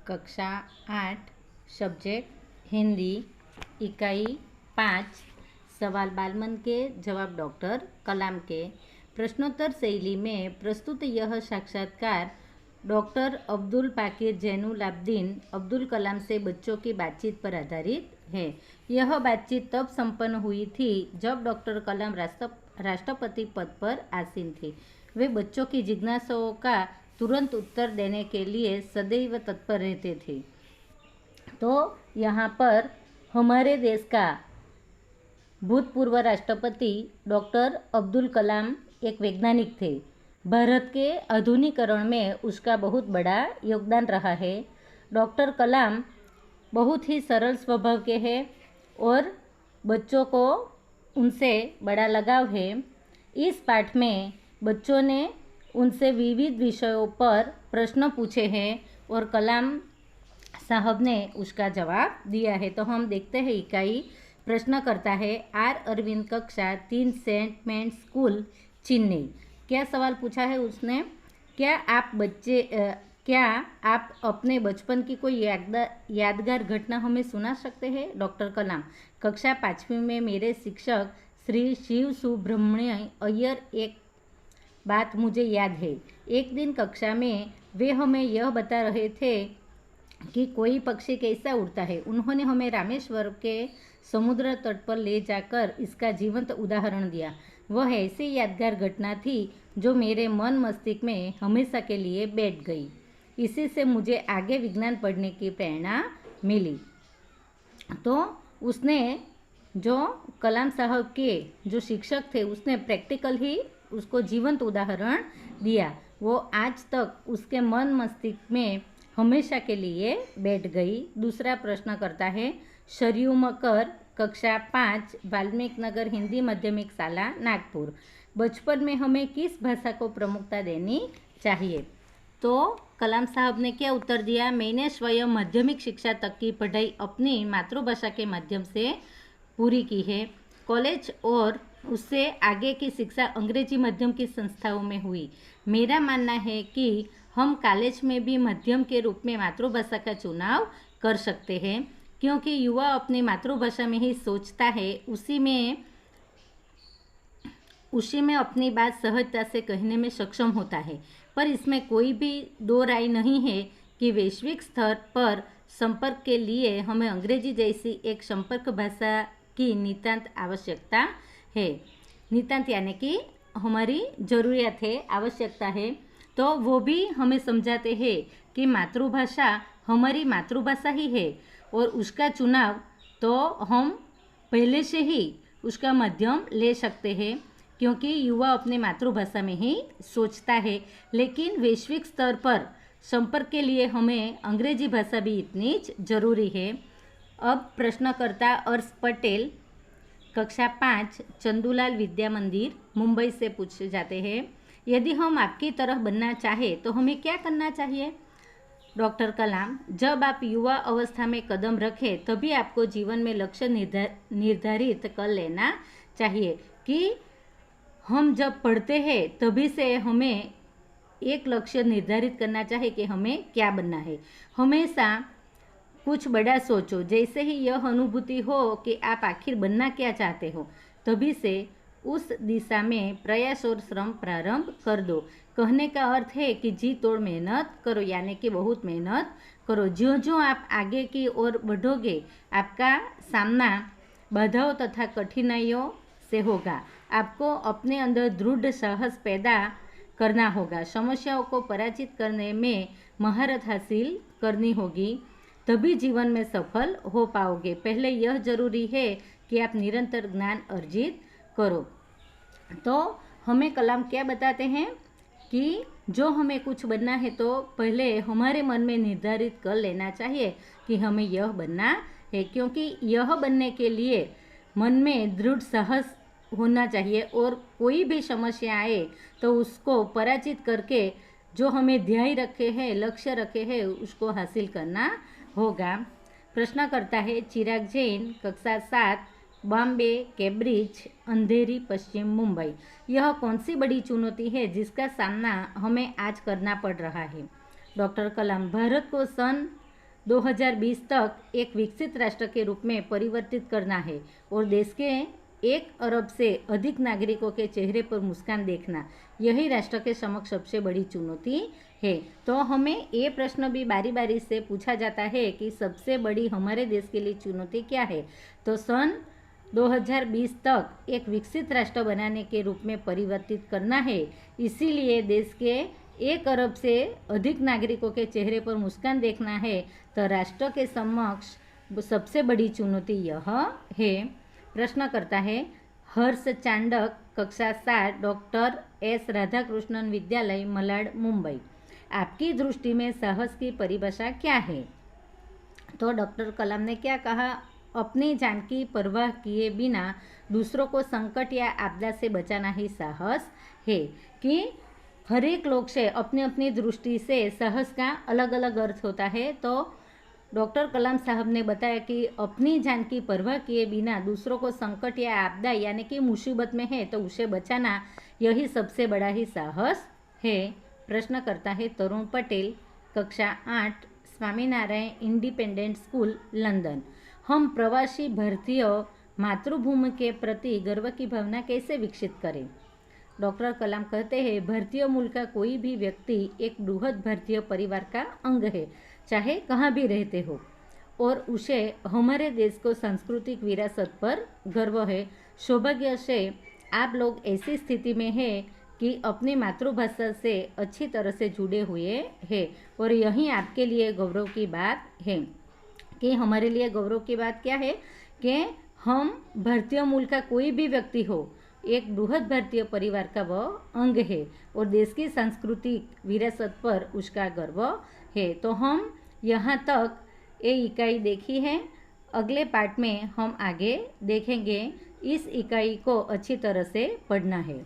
कक्षा 8 सब्जेक्ट हिंदी इकाई 5 सवाल बालमन के जवाब डॉक्टर कलाम के। प्रश्नोत्तर शैली में प्रस्तुत यह साक्षात्कार डॉक्टर अब्दुल पाकिर जैनुल आब्दीन अब्दुल कलाम से बच्चों की बातचीत पर आधारित है। यह बातचीत तब संपन्न हुई थी जब डॉक्टर कलाम राष्ट्रपति पद पर आसीन थे। वे बच्चों की जिज्ञासाओं का तुरंत उत्तर देने के लिए सदैव तत्पर रहते थे। तो यहाँ पर हमारे देश का भूतपूर्व राष्ट्रपति डॉक्टर अब्दुल कलाम एक वैज्ञानिक थे। भारत के आधुनिकीकरण में उसका बहुत बड़ा योगदान रहा है। डॉक्टर कलाम बहुत ही सरल स्वभाव के हैं और बच्चों को उनसे बड़ा लगाव है। इस पाठ में बच्चों ने उनसे विविध विषयों पर प्रश्न पूछे हैं और कलाम साहब ने उसका जवाब दिया है। तो हम देखते हैं इकाई। प्रश्न करता है आर अरविंद कक्षा 3 सेंट मेंट स्कूल चेन्नई। क्या सवाल पूछा है उसने? क्या आप अपने बचपन की कोई यादगार घटना हमें सुना सकते हैं? डॉक्टर कलाम कक्षा 5वीं में मेरे शिक्षक श्री शिव सुब्रमण्य अय्यर एक बात मुझे याद है। एक दिन कक्षा में वे हमें यह बता रहे थे कि कोई पक्षी कैसा उड़ता है। उन्होंने हमें रामेश्वर के समुद्र तट पर ले जाकर इसका जीवंत उदाहरण दिया। वह ऐसी यादगार घटना थी जो मेरे मन मस्तिष्क में हमेशा के लिए बैठ गई। इसी से मुझे आगे विज्ञान पढ़ने की प्रेरणा मिली। तो उसने जो कलाम साहब के जो शिक्षक थे उसने प्रैक्टिकल ही उसको जीवंत उदाहरण दिया। वो आज तक उसके मन मस्तिष्क में हमेशा के लिए बैठ गई। दूसरा प्रश्न करता है सरयू मकर कक्षा 5 वाल्मीकि नगर हिंदी माध्यमिक शाला नागपुर। बचपन में हमें किस भाषा को प्रमुखता देनी चाहिए? तो कलाम साहब ने क्या उत्तर दिया? मैंने स्वयं माध्यमिक शिक्षा तक की पढ़ाई अपनी मातृभाषा के माध्यम से पूरी की है। कॉलेज और उससे आगे की शिक्षा अंग्रेजी माध्यम की संस्थाओं में हुई। मेरा मानना है कि हम कॉलेज में भी माध्यम के रूप में मातृभाषा का चुनाव कर सकते हैं, क्योंकि युवा अपनी मातृभाषा में ही सोचता है, उसी में अपनी बात सहजता से कहने में सक्षम होता है। पर इसमें कोई भी दो राय नहीं है कि वैश्विक स्तर पर संपर्क के लिए हमें अंग्रेजी जैसी एक संपर्क भाषा की नितांत आवश्यकता है। नितांत यानी कि हमारी ज़रूरियत है, आवश्यकता है। तो वो भी हमें समझाते हैं कि मातृभाषा हमारी मातृभाषा ही है और उसका चुनाव तो हम पहले से ही उसका माध्यम ले सकते हैं, क्योंकि युवा अपने मातृभाषा में ही सोचता है। लेकिन वैश्विक स्तर पर संपर्क के लिए हमें अंग्रेजी भाषा भी इतनी ज़रूरी है। अब प्रश्नकर्ता अर्श पटेल कक्षा 5 चंदूलाल विद्या मंदिर मुंबई से पूछे जाते हैं, यदि हम आपकी तरह बनना चाहें तो हमें क्या करना चाहिए? डॉक्टर कलाम जब आप युवा अवस्था में कदम रखें तभी आपको जीवन में लक्ष्य निर्धारित कर लेना चाहिए कि हम जब पढ़ते हैं तभी से हमें एक लक्ष्य निर्धारित करना चाहिए कि हमें क्या बनना है। हमेशा कुछ बड़ा सोचो। जैसे ही यह अनुभूति हो कि आप आखिर बनना क्या चाहते हो, तभी से उस दिशा में प्रयास और श्रम प्रारंभ कर दो। कहने का अर्थ है कि जी तोड़ मेहनत करो, यानी कि बहुत मेहनत करो। ज्यों-ज्यों आप आगे की ओर बढ़ोगे, आपका सामना बाधाओं तथा कठिनाइयों से होगा। आपको अपने अंदर दृढ़ साहस पैदा करना होगा। समस्याओं को पराजित करने में महारत हासिल करनी होगी, तभी जीवन में सफल हो पाओगे। पहले यह जरूरी है कि आप निरंतर ज्ञान अर्जित करो। तो हमें कलाम क्या बताते हैं कि जो हमें कुछ बनना है तो पहले हमारे मन में निर्धारित कर लेना चाहिए कि हमें यह बनना है, क्योंकि यह बनने के लिए मन में दृढ़ साहस होना चाहिए और कोई भी समस्या आए तो उसको पराजित करके जो हमें ध्येय रखे हैं, लक्ष्य रखे हैं, उसको हासिल करना होगा। प्रश्न करता है चिराग जैन कक्षा 7 बॉम्बे कैम्ब्रिज अंधेरी पश्चिम मुंबई। यह कौन सी बड़ी चुनौती है जिसका सामना हमें आज करना पड़ रहा है? डॉक्टर कलाम भारत को सन 2020 तक एक विकसित राष्ट्र के रूप में परिवर्तित करना है और देश के 1 अरब से अधिक नागरिकों के चेहरे पर मुस्कान देखना, यही राष्ट्र के समक्ष सबसे बड़ी चुनौती है। तो हमें ये प्रश्न भी बारी बारी से पूछा जाता है कि सबसे बड़ी हमारे देश के लिए चुनौती क्या है। तो सन 2020 तक एक विकसित राष्ट्र बनाने के रूप में परिवर्तित करना है, इसीलिए देश के 1 अरब से अधिक नागरिकों के चेहरे पर मुस्कान देखना है। तो राष्ट्र के समक्ष सबसे बड़ी चुनौती यह है। प्रश्न करता है, हर्ष चांडक, कक्षा 7, डॉक्टर एस राधाकृष्णन विद्यालय, मलाड, मुंबई। आपकी दृष्टि में साहस की परिभाषा क्या है? तो डॉक्टर कलाम ने क्या कहा? अपनी जान की परवाह किए बिना दूसरों को संकट या आपदा से बचाना ही साहस है। कि हर एक लोग से अपनी अपनी दृष्टि से साहस का अलग अलग अर्थ होता है। तो डॉक्टर कलाम साहब ने बताया कि अपनी जान की परवाह किए बिना दूसरों को संकट या आपदा यानी कि मुसीबत में है तो उसे बचाना, यही सबसे बड़ा ही साहस है। प्रश्न करता है तरुण पटेल, कक्षा 8, स्वामीनारायण इंडिपेंडेंट स्कूल, लंदन। हम प्रवासी भारतीयों मातृभूमि के प्रति गर्व की भावना कैसे विकसित करें? डॉक्टर कलाम कहते हैं, भारतीय मूल का कोई भी व्यक्ति एक बृहद भारतीय परिवार का अंग है, चाहे कहाँ भी रहते हो, और उसे हमारे देश को सांस्कृतिक विरासत पर गर्व है। सौभाग्य से आप लोग ऐसी स्थिति में हैं कि अपनी मातृभाषा से अच्छी तरह से जुड़े हुए हैं, और यही आपके लिए गौरव की बात है। कि हमारे लिए गौरव की बात क्या है कि हम भारतीय मूल का कोई भी व्यक्ति हो, एक बृहद भारतीय परिवार का वह अंग है और देश की सांस्कृतिक विरासत पर उसका गर्व है। तो हम यहाँ तक ये इकाई देखी है। अगले पार्ट में हम आगे देखेंगे। इस इकाई को अच्छी तरह से पढ़ना है।